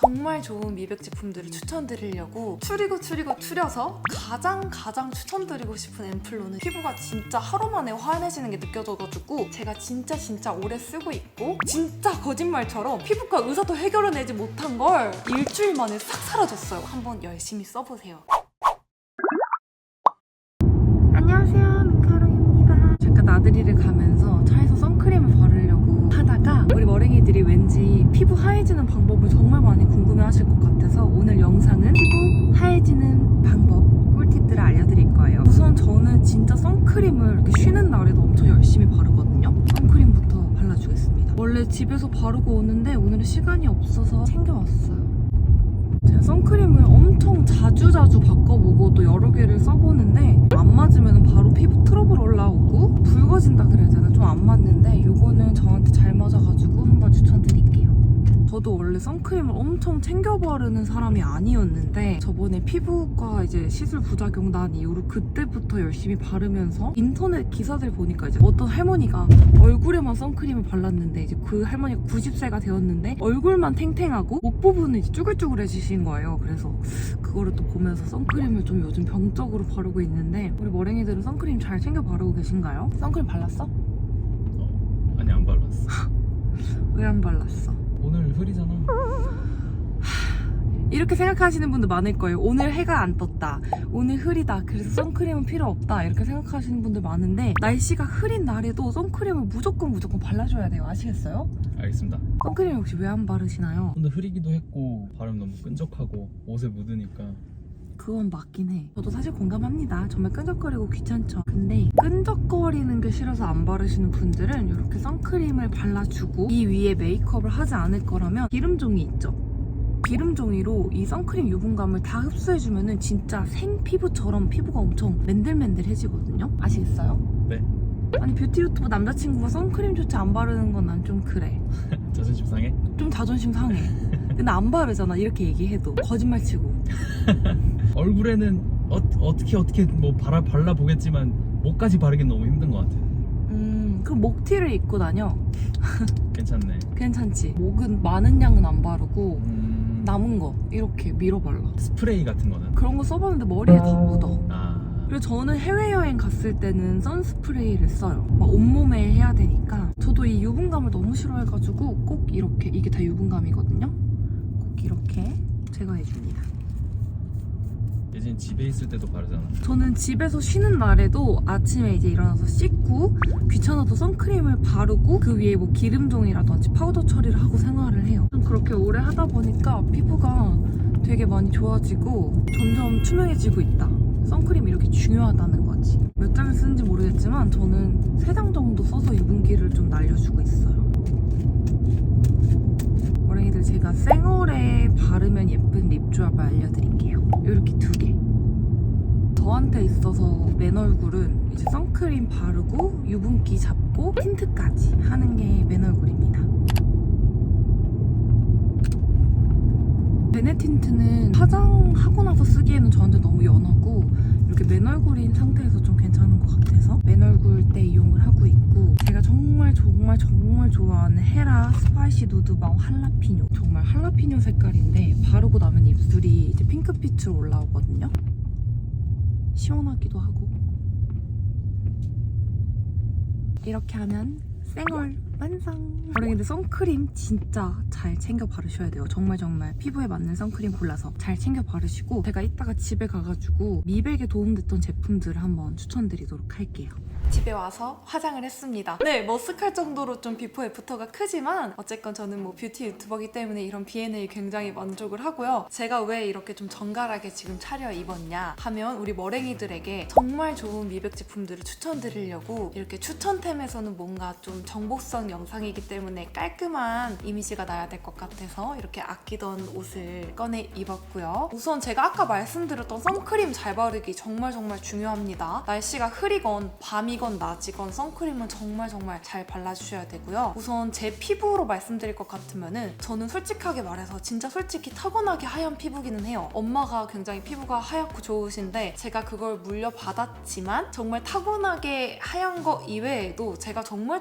정말 좋은 미백 제품들을 추천드리려고 추려서 가장 추천드리고 싶은 앰플로는 피부가 진짜 하루 만에 환해지는 게 느껴져가지고 제가 진짜 오래 쓰고 있고 진짜 거짓말처럼 피부과 의사도 해결해내지 못한 걸 일주일 만에 싹 사라졌어요. 한번 열심히 써보세요. 안녕하세요, 민카롱입니다. 잠깐 나들이를 가면서 차에서 선크림을 바르려고 하다가 우리 머랭이들이 왠지 피부 하얘지는 방법을 정말 많이 궁금해하실 것 같아서 오늘 영상은 피부 하얘지는 방법 꿀팁들을 알려드릴 거예요. 우선 저는 진짜 선크림을 이렇게 쉬는 날에도 엄청 열심히 바르거든요. 선크림부터 발라주겠습니다. 원래 집에서 바르고 오는데 오늘은 시간이 없어서 챙겨왔어요. 제가 선크림을 엄청 자주 바꿔보고 또 여러 개를 써보는데 안 맞으면 바로 피부 트러블 올라오고 붉어진다 그래야 되나? 좀 안 맞는데 이거는 저한테 잘 맞아가지고 한번 추천드릴게요. 저도 원래 선크림을 엄청 챙겨 바르는 사람이 아니었는데 저번에 피부과 이제 시술 부작용 난 이후로 그때부터 열심히 바르면서 인터넷 기사들 보니까 이제 어떤 할머니가 얼굴에만 선크림을 발랐는데 이제 그 할머니가 90세가 되었는데 얼굴만 탱탱하고 목 부분은 이제 쭈글쭈글해지신 거예요. 그래서 그거를 또 보면서 선크림을 좀 요즘 병적으로 바르고 있는데 우리 머랭이들은 선크림 잘 챙겨 바르고 계신가요? 선크림 발랐어? 아니 안 발랐어. 왜 안 발랐어? 오늘 흐리잖아. 이렇게 생각하시는 분들 많을 거예요. 오늘 해가 안 떴다, 오늘 흐리다, 그래서 선크림은 필요 없다 이렇게 생각하시는 분들 많은데 날씨가 흐린 날에도 선크림을 무조건 발라줘야 돼요. 아시겠어요? 알겠습니다. 선크림 혹시 왜 안 바르시나요? 오늘 흐리기도 했고 바르면 너무 끈적하고 옷에 묻으니까. 그건 맞긴 해. 저도 사실 공감합니다. 정말 끈적거리고 귀찮죠. 근데 끈적거리는 게 싫어서 안 바르시는 분들은 이렇게 선크림을 발라주고 이 위에 메이크업을 하지 않을 거라면 기름종이 있죠. 기름종이로 이 선크림 유분감을 다 흡수해주면은 진짜 생피부처럼 피부가 엄청 맨들맨들해지거든요. 아시겠어요? 네. 아니 뷰티 유튜브 남자친구가 선크림조차 안 바르는 건 난 좀 그래. 자존심 상해? 좀 자존심 상해. 근데 안 바르잖아 이렇게 얘기해도. 거짓말치고. 얼굴에는 어떻게 뭐 발라보겠지만 목까지 바르긴 너무 힘든 것 같아. 그럼 목티를 입고 다녀. 괜찮네. 괜찮지? 목은 많은 양은 안 바르고 남은 거 이렇게 밀어 발라. 스프레이 같은 거는? 그런 거 써봤는데 머리에 다 묻어. 그래서 저는 해외여행 갔을 때는 선스프레이를 써요. 막 온몸에 해야 되니까. 저도 이 유분감을 너무 싫어해가지고 꼭 이렇게, 이게 다 유분감이거든요. 꼭 이렇게 제거해줍니다. 예전에 집에 있을 때도 바르잖아. 저는 집에서 쉬는 날에도 아침에 이제 일어나서 씻고 귀찮아도 선크림을 바르고 그 위에 뭐 기름종이라든지 파우더 처리를 하고 생활을 해요. 좀 그렇게 오래 하다 보니까 피부가 되게 많이 좋아지고 점점 투명해지고 있다. 선크림이 이렇게 중요하다는 거지. 몇 장을 쓰는지 모르겠지만 저는 3장 정도 써서 유분기를 좀 날려주고 있어요. 머랭이들 제가 생얼에 바르면 예쁜 립 조합을 알려드릴게요. 이렇게 2개. 저한테 있어서 맨 얼굴은 이제 선크림 바르고 유분기 잡고 틴트까지 하는 게 맨 얼굴입니다. 베네 틴트는 화장하고 나서 쓰기에는 저한테 너무 연하고 이렇게 맨 얼굴인 상태에서 좀 괜찮은 것 같아서 맨 얼굴 때 이용을 하고 있고 제가 정말 좋아하는 헤라 스파이시 누드밤 할라피뇨. 정말 할라피뇨 색깔인데 바르고 나면 입술이 이제 핑크빛으로 올라오거든요. 시원하기도 하고 이렇게 하면 생얼 완성! 근데 선크림 진짜 잘 챙겨 바르셔야 돼요. 정말 피부에 맞는 선크림 골라서 잘 챙겨 바르시고 제가 이따가 집에 가가지고 미백에 도움됐던 제품들을 한번 추천드리도록 할게요. 집에 와서 화장을 했습니다. 네, 머쓱할 정도로 좀 비포 애프터가 크지만 어쨌건 저는 뭐 뷰티 유튜버기 때문에 이런 B&A 굉장히 만족을 하고요. 제가 왜 이렇게 좀 정갈하게 지금 차려입었냐 하면 우리 머랭이들에게 정말 좋은 미백 제품들을 추천드리려고 이렇게 추천템에서는 뭔가 좀 정보성 영상이기 때문에 깔끔한 이미지가 나야 될 것 같아서 이렇게 아끼던 옷을 꺼내 입었고요. 우선 제가 아까 말씀드렸던 선크림 잘 바르기 정말 중요합니다. 날씨가 흐리건 밤이건 낮이건 선크림은 정말 잘 발라주셔야 되고요. 우선 제 피부로 말씀드릴 것 같으면은 저는 솔직하게 말해서 진짜 솔직히 타고나게 하얀 피부기는 해요. 엄마가 굉장히 피부가 하얗고 좋으신데 제가 그걸 물려받았지만 정말 타고나게 하얀 거 이외에도 제가 정말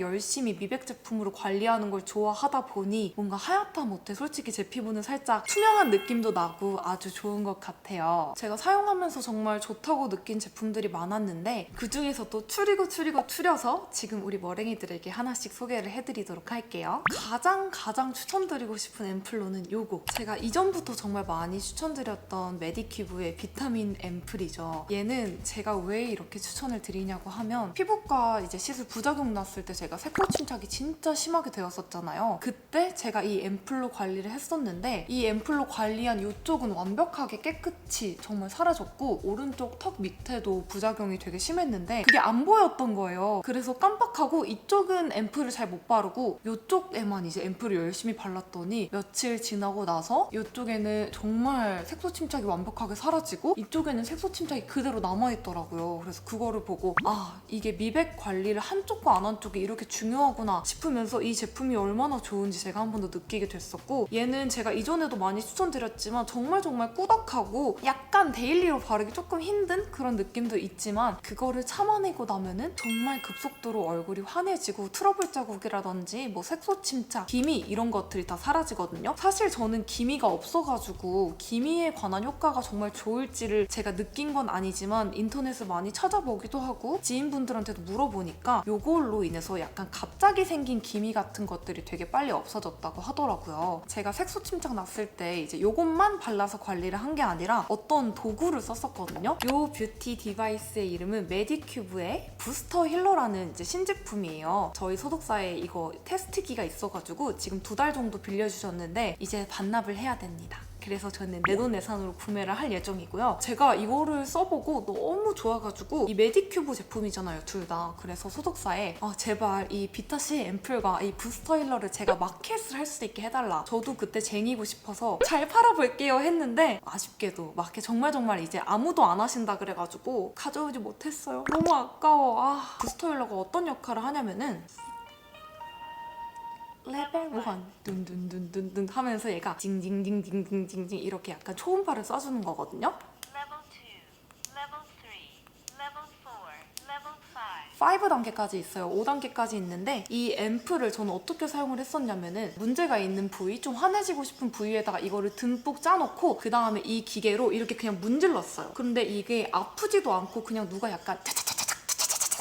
열심히 열심히 미백 제품으로 관리하는 걸 좋아하다 보니 뭔가 하얗다 못해 솔직히 제 피부는 살짝 투명한 느낌도 나고 아주 좋은 것 같아요. 제가 사용하면서 정말 좋다고 느낀 제품들이 많았는데 그중에서도 추려서 지금 우리 머랭이들에게 하나씩 소개를 해드리도록 할게요. 가장 추천드리고 싶은 앰플로는 요거. 제가 이전부터 정말 많이 추천드렸던 메디큐브의 비타민 앰플이죠. 얘는 제가 왜 이렇게 추천을 드리냐고 하면 피부과 이제 시술 부작용 났을 때 제가 색소 침착이 진짜 심하게 되었었잖아요. 그때 제가 이 앰플로 관리를 했었는데 이 앰플로 관리한 이쪽은 완벽하게 깨끗이 정말 사라졌고 오른쪽 턱 밑에도 부작용이 되게 심했는데 그게 안 보였던 거예요. 그래서 깜빡하고 이쪽은 앰플을 잘 못 바르고 이쪽에만 이제 앰플을 열심히 발랐더니 며칠 지나고 나서 이쪽에는 정말 색소 침착이 완벽하게 사라지고 이쪽에는 색소 침착이 그대로 남아있더라고요. 그래서 그거를 보고 아, 이게 미백 관리를 한쪽과 안 한쪽이 이렇게 중요하구나 싶으면서 이 제품이 얼마나 좋은지 제가 한 번 더 느끼게 됐었고 얘는 제가 이전에도 많이 추천드렸지만 정말 꾸덕하고 약간 데일리로 바르기 조금 힘든 그런 느낌도 있지만 그거를 참아내고 나면은 정말 급속도로 얼굴이 환해지고 트러블 자국이라든지 뭐 색소 침착, 기미 이런 것들이 다 사라지거든요. 사실 저는 기미가 없어가지고 기미에 관한 효과가 정말 좋을지를 제가 느낀 건 아니지만 인터넷을 많이 찾아보기도 하고 지인분들한테도 물어보니까 요걸로 인해서 약간 갑자기 생긴 기미 같은 것들이 되게 빨리 없어졌다고 하더라고요. 제가 색소 침착 났을 때 이제 요것만 발라서 관리를 한 게 아니라 어떤 도구를 썼었거든요. 요 뷰티 디바이스의 이름은 메디큐브의 부스터 힐러라는 이제 신제품이에요. 저희 소속사에 이거 테스트기가 있어가지고 지금 2달 정도 빌려주셨는데 이제 반납을 해야 됩니다. 그래서 저는 내돈내산으로 구매를 할 예정이고요. 제가 이거를 써보고 너무 좋아가지고 이 메디큐브 제품이잖아요, 둘 다. 그래서 소속사에 제발 이 비타C 앰플과 이 부스터 힐러를 제가 마켓을 할 수 있게 해달라. 저도 그때 쟁이고 싶어서 잘 팔아볼게요 했는데 아쉽게도 마켓 정말 이제 아무도 안 하신다 그래가지고 가져오지 못했어요. 너무 아까워. 부스터 힐러가 어떤 역할을 하냐면은 레벨 1 둔둔둔둔둔 하면서 얘가 징징징징징징징 이렇게 약간 초음파를 쏴주는 거거든요. Level 2, Level 3, Level 4, Level 5. 5단계까지 있어요. 5단계까지 있는데 이 앰플을 저는 어떻게 사용을 했었냐면은 문제가 있는 부위, 좀 환해지고 싶은 부위에다가 이거를 듬뿍 짜놓고 그 다음에 이 기계로 이렇게 그냥 문질렀어요. 근데 이게 아프지도 않고 그냥 누가 약간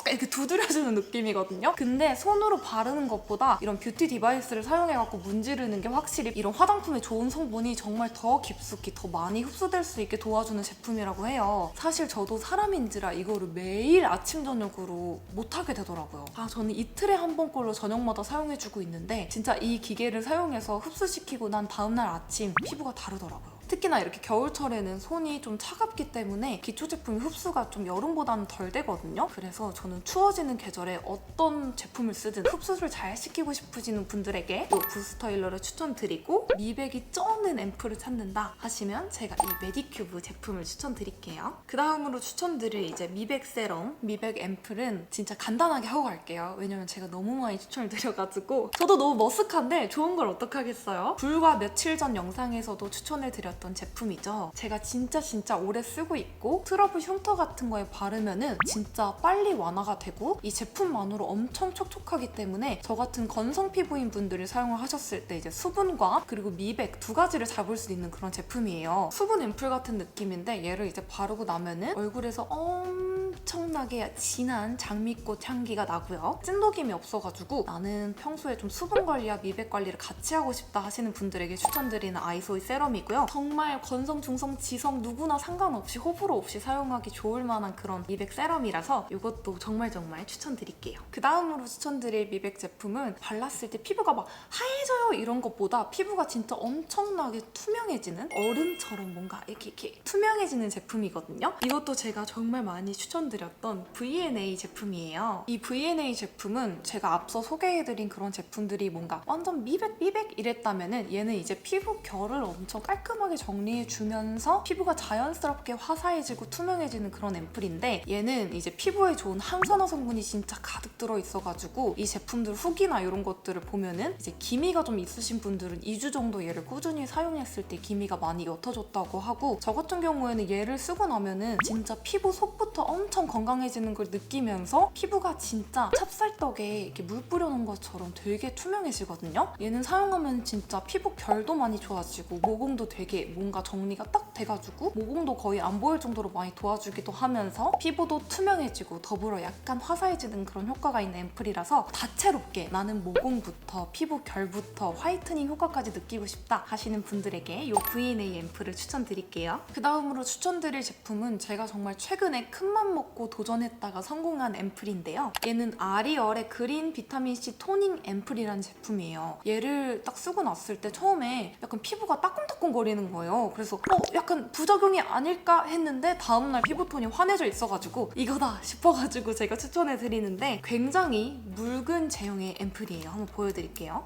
이렇게 두드려주는 느낌이거든요. 근데 손으로 바르는 것보다 이런 뷰티 디바이스를 사용해갖고 문지르는 게 확실히 이런 화장품의 좋은 성분이 정말 더 깊숙이 더 많이 흡수될 수 있게 도와주는 제품이라고 해요. 사실 저도 사람인지라 이거를 매일 아침 저녁으로 못하게 되더라고요. 저는 이틀에 한 번꼴로 저녁마다 사용해주고 있는데 진짜 이 기계를 사용해서 흡수시키고 난 다음날 아침 피부가 다르더라고요. 특히나 이렇게 겨울철에는 손이 좀 차갑기 때문에 기초 제품이 흡수가 좀 여름보다는 덜 되거든요. 그래서 저는 추워지는 계절에 어떤 제품을 쓰든 흡수를 잘 시키고 싶으시는 분들에게 이 부스터 힐러를 추천드리고 미백이 쩌는 앰플을 찾는다 하시면 제가 이 메디큐브 제품을 추천드릴게요. 그 다음으로 추천드릴 이제 미백 세럼, 미백 앰플은 진짜 간단하게 하고 갈게요. 왜냐면 제가 너무 많이 추천을 드려가지고 저도 너무 머쓱한데 좋은 걸 어떡하겠어요? 불과 며칠 전 영상에서도 추천을 드렸던 제품이죠. 제가 진짜 오래 쓰고 있고 트러블 흉터 같은 거에 바르면은 진짜 빨리 완화가 되고 이 제품만으로 엄청 촉촉하기 때문에 저 같은 건성 피부인 분들이 사용을 하셨을 때 이제 수분과 그리고 미백 두 가지를 잡을 수 있는 그런 제품이에요. 수분 앰플 같은 느낌인데 얘를 이제 바르고 나면은 얼굴에서 엄청나게 진한 장미꽃 향기가 나고요. 찐독임이 없어가지고 나는 평소에 좀 수분 관리와 미백 관리를 같이 하고 싶다 하시는 분들에게 추천드리는 아이소이 세럼이고요. 정말 건성, 중성, 지성 누구나 상관없이 호불호 없이 사용하기 좋을 만한 그런 미백 세럼이라서 이것도 정말 추천드릴게요. 그 다음으로 추천드릴 미백 제품은 발랐을 때 피부가 막 하얘져요 이런 것보다 피부가 진짜 엄청나게 투명해지는 얼음처럼 뭔가 이렇게 투명해지는 제품이거든요. 이것도 제가 정말 많이 추천드렸던 VNA 제품이에요. 이 VNA 제품은 제가 앞서 소개해드린 그런 제품들이 뭔가 완전 미백 이랬다면은 얘는 이제 피부 결을 엄청 깔끔하게 정리해주면서 피부가 자연스럽게 화사해지고 투명해지는 그런 앰플인데 얘는 이제 피부에 좋은 항산화 성분이 진짜 가득 들어있어가지고 이 제품들 후기나 이런 것들을 보면은 이제 기미가 좀 있으신 분들은 2주 정도 얘를 꾸준히 사용했을 때 기미가 많이 옅어졌다고 하고 저 같은 경우에는 얘를 쓰고 나면은 진짜 피부 속부터 엄청 엄청 건강해지는 걸 느끼면서 피부가 진짜 찹쌀떡에 이렇게 물 뿌려놓은 것처럼 되게 투명해지거든요. 얘는 사용하면 진짜 피부 결도 많이 좋아지고 모공도 되게 뭔가 정리가 딱 돼가지고 모공도 거의 안 보일 정도로 많이 도와주기도 하면서 피부도 투명해지고 더불어 약간 화사해지는 그런 효과가 있는 앰플이라서 다채롭게 나는 모공부터 피부 결부터 화이트닝 효과까지 느끼고 싶다 하시는 분들에게 이 V&A 앰플을 추천드릴게요. 그 다음으로 추천드릴 제품은 제가 정말 최근에 큰맘 먹고 도전했다가 성공한 앰플인데요. 얘는 아리얼의 그린 비타민C 토닝 앰플이라는 제품이에요. 얘를 딱 쓰고 났을 때 처음에 약간 피부가 따끔따끔거리는 거예요. 그래서 약간 부작용이 아닐까 했는데 다음날 피부톤이 환해져 있어가지고 이거다 싶어가지고 제가 추천해드리는데 굉장히 묽은 제형의 앰플이에요. 한번 보여드릴게요.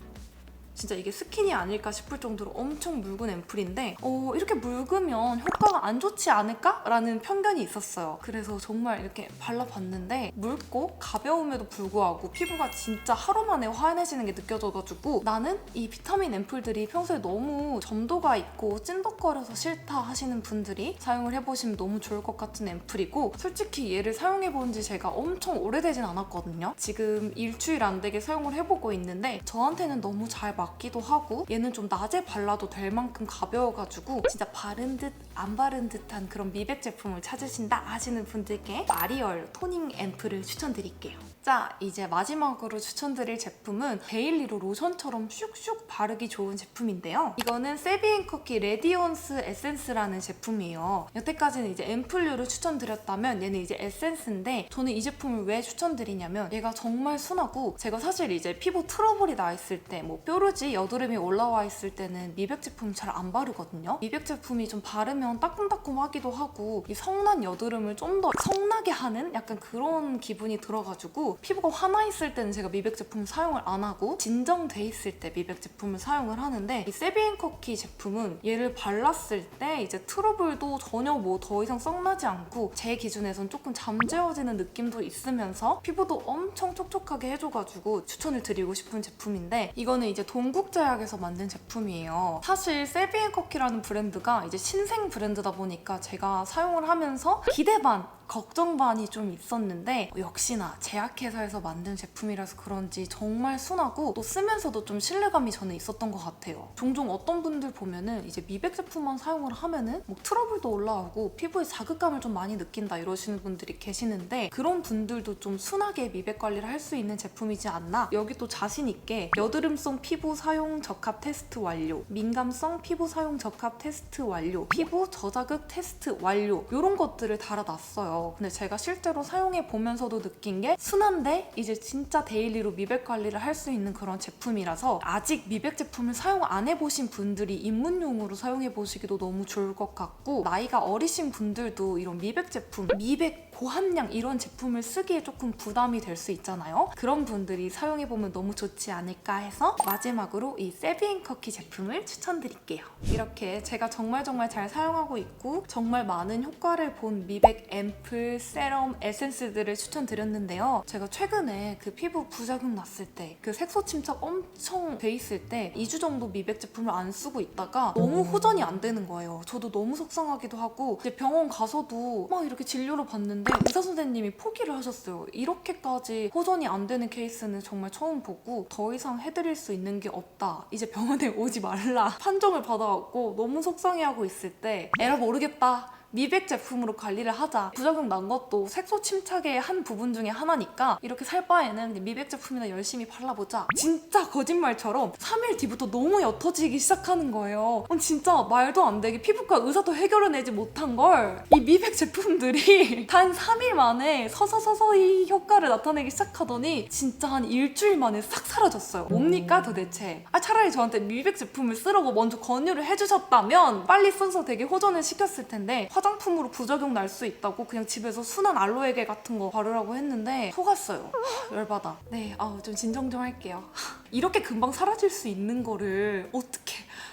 진짜 이게 스킨이 아닐까 싶을 정도로 엄청 묽은 앰플인데 이렇게 묽으면 효과가 안 좋지 않을까? 라는 편견이 있었어요. 그래서 정말 이렇게 발라봤는데 묽고 가벼움에도 불구하고 피부가 진짜 하루 만에 환해지는 게 느껴져가지고 나는 이 비타민 앰플들이 평소에 너무 점도가 있고 찐덕거려서 싫다 하시는 분들이 사용을 해보시면 너무 좋을 것 같은 앰플이고 솔직히 얘를 사용해본 지 제가 엄청 오래되진 않았거든요. 지금 일주일 안 되게 사용을 해보고 있는데 저한테는 너무 잘 맞기도 하고 얘는 좀 낮에 발라도 될 만큼 가벼워가지고 진짜 바른 듯 안 바른 듯한 그런 미백 제품을 찾으신다 하시는 분들께 아리얼 토닝 앰플을 추천드릴게요. 자, 이제 마지막으로 추천드릴 제품은 데일리로 로션처럼 슉슉 바르기 좋은 제품인데요. 이거는 세비앤커키 레디언스 에센스라는 제품이에요. 여태까지는 이제 앰플류를 추천드렸다면 얘는 이제 에센스인데 저는 이 제품을 왜 추천드리냐면 얘가 정말 순하고 제가 사실 이제 피부 트러블이 나 있을 때 뭐 뾰루지, 여드름이 올라와 있을 때는 미백 제품 잘 안 바르거든요. 미백 제품이 좀 바르면 따끔따끔하기도 하고 이 성난 여드름을 좀 더 성나게 하는 약간 그런 기분이 들어가지고 피부가 화나 있을 때는 제가 미백 제품을 사용을 안 하고 진정돼 있을 때 미백 제품을 사용을 하는데 이 세비앤커키 제품은 얘를 발랐을 때 이제 트러블도 전혀 뭐 더 이상 썩나지 않고 제 기준에선 조금 잠재워지는 느낌도 있으면서 피부도 엄청 촉촉하게 해줘가지고 추천을 드리고 싶은 제품인데 이거는 이제 동국제약에서 만든 제품이에요. 사실 세비앤커키라는 브랜드가 이제 신생 브랜드다 보니까 제가 사용을 하면서 기대 반 걱정 반이 좀 있었는데 역시나 제약회사에서 만든 제품이라서 그런지 정말 순하고 또 쓰면서도 좀 신뢰감이 저는 있었던 것 같아요. 종종 어떤 분들 보면은 이제 미백 제품만 사용을 하면은 뭐 트러블도 올라오고 피부에 자극감을 좀 많이 느낀다 이러시는 분들이 계시는데 그런 분들도 좀 순하게 미백 관리를 할 수 있는 제품이지 않나? 여기 또 자신 있게 여드름성 피부 사용 적합 테스트 완료, 민감성 피부 사용 적합 테스트 완료, 피부 저자극 테스트 완료 이런 것들을 달아놨어요. 근데 제가 실제로 사용해 보면서도 느낀 게 순한데 이제 진짜 데일리로 미백 관리를 할 수 있는 그런 제품이라서 아직 미백 제품을 사용 안 해보신 분들이 입문용으로 사용해 보시기도 너무 좋을 것 같고 나이가 어리신 분들도 이런 미백 제품, 미백 고함량 이런 제품을 쓰기에 조금 부담이 될 수 있잖아요. 그런 분들이 사용해보면 너무 좋지 않을까 해서 마지막으로 이 세비앤커키 제품을 추천드릴게요. 이렇게 제가 정말 잘 사용하고 있고 정말 많은 효과를 본 미백 앰플, 세럼, 에센스들을 추천드렸는데요. 제가 최근에 그 피부 부작용 났을 때 그 색소 침착 엄청 돼 있을 때 2주 정도 미백 제품을 안 쓰고 있다가 너무 호전이 안 되는 거예요. 저도 너무 속상하기도 하고 이제 병원 가서도 막 이렇게 진료를 받는데 의사 선생님이 포기를 하셨어요. 이렇게까지 호전이 안 되는 케이스는 정말 처음 보고 더 이상 해드릴 수 있는 게 없다. 이제 병원에 오지 말라 판정을 받아갖고 너무 속상해하고 있을 때 에라 모르겠다. 미백 제품으로 관리를 하자. 부작용 난 것도 색소 침착의 한 부분 중에 하나니까 이렇게 살 바에는 미백 제품이나 열심히 발라보자. 진짜 거짓말처럼 3일 뒤부터 너무 옅어지기 시작하는 거예요. 진짜 말도 안 되게 피부과 의사도 해결해내지 못한 걸 이 미백 제품들이 단 3일 만에 서서히 효과를 나타내기 시작하더니 진짜 한 일주일 만에 싹 사라졌어요. 뭡니까 도대체? 차라리 저한테 미백 제품을 쓰라고 먼저 권유를 해주셨다면 빨리 써서 되게 호전을 시켰을 텐데 화장품으로 부작용 날 수 있다고 그냥 집에서 순한 알로에겔 같은 거 바르라고 했는데 속았어요. 열받아. 네, 좀 진정 좀 할게요. 이렇게 금방 사라질 수 있는 거를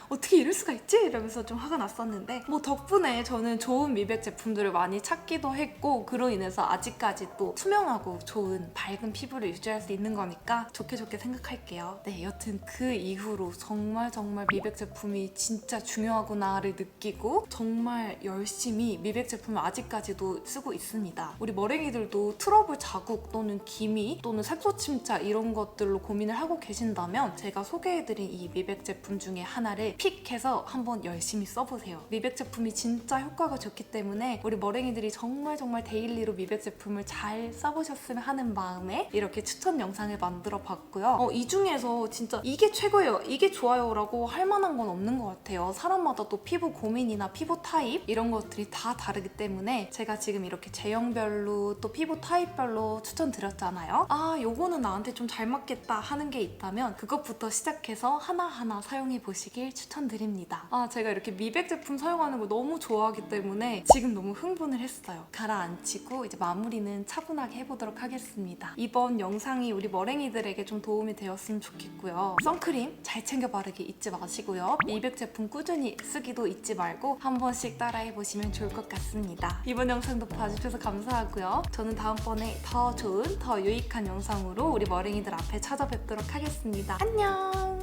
어떻게 이럴 수가 있지? 이러면서 좀 화가 났었는데 뭐 덕분에 저는 좋은 미백 제품들을 많이 찾기도 했고 그로 인해서 아직까지 또 투명하고 좋은 밝은 피부를 유지할 수 있는 거니까 좋게 생각할게요. 네, 여튼 그 이후로 정말 미백 제품이 진짜 중요하구나를 느끼고 정말 열심히 미백 제품을 아직까지도 쓰고 있습니다. 우리 머랭이들도 트러블 자국 또는 기미 또는 색소 침착 이런 것들로 고민을 하고 계신다면 제가 소개해드린 이 미백 제품 중에 하나를 픽해서 한번 열심히 써보세요. 미백 제품이 진짜 효과가 좋기 때문에 우리 머랭이들이 정말 데일리로 미백 제품을 잘 써보셨으면 하는 마음에 이렇게 추천 영상을 만들어 봤고요. 이 중에서 진짜 이게 최고예요, 이게 좋아요 라고 할 만한 건 없는 것 같아요. 사람마다 또 피부 고민이나 피부 타입 이런 것들이 다 다르기 때문에 제가 지금 이렇게 제형별로 또 피부 타입별로 추천드렸잖아요. 아, 요거는 나한테 좀 잘 맞겠다 하는 게 있다면 그것부터 시작해서 하나하나 사용해 보시길 추천드립니다. 아, 제가 이렇게 미백 제품 사용하는 걸 너무 좋아하기 때문에 지금 너무 흥분을 했어요. 가라앉히고 이제 마무리는 차분하게 해보도록 하겠습니다. 이번 영상이 우리 머랭이들에게 좀 도움이 되었으면 좋겠고요. 선크림 잘 챙겨 바르기 잊지 마시고요. 미백 제품 꾸준히 쓰기도 잊지 말고 한 번씩 따라해보시면 좋을 것 같습니다. 이번 영상도 봐주셔서 감사하고요. 저는 다음번에 더 좋은, 더 유익한 영상으로 우리 머랭이들 앞에 찾아뵙도록 하겠습니다. 안녕!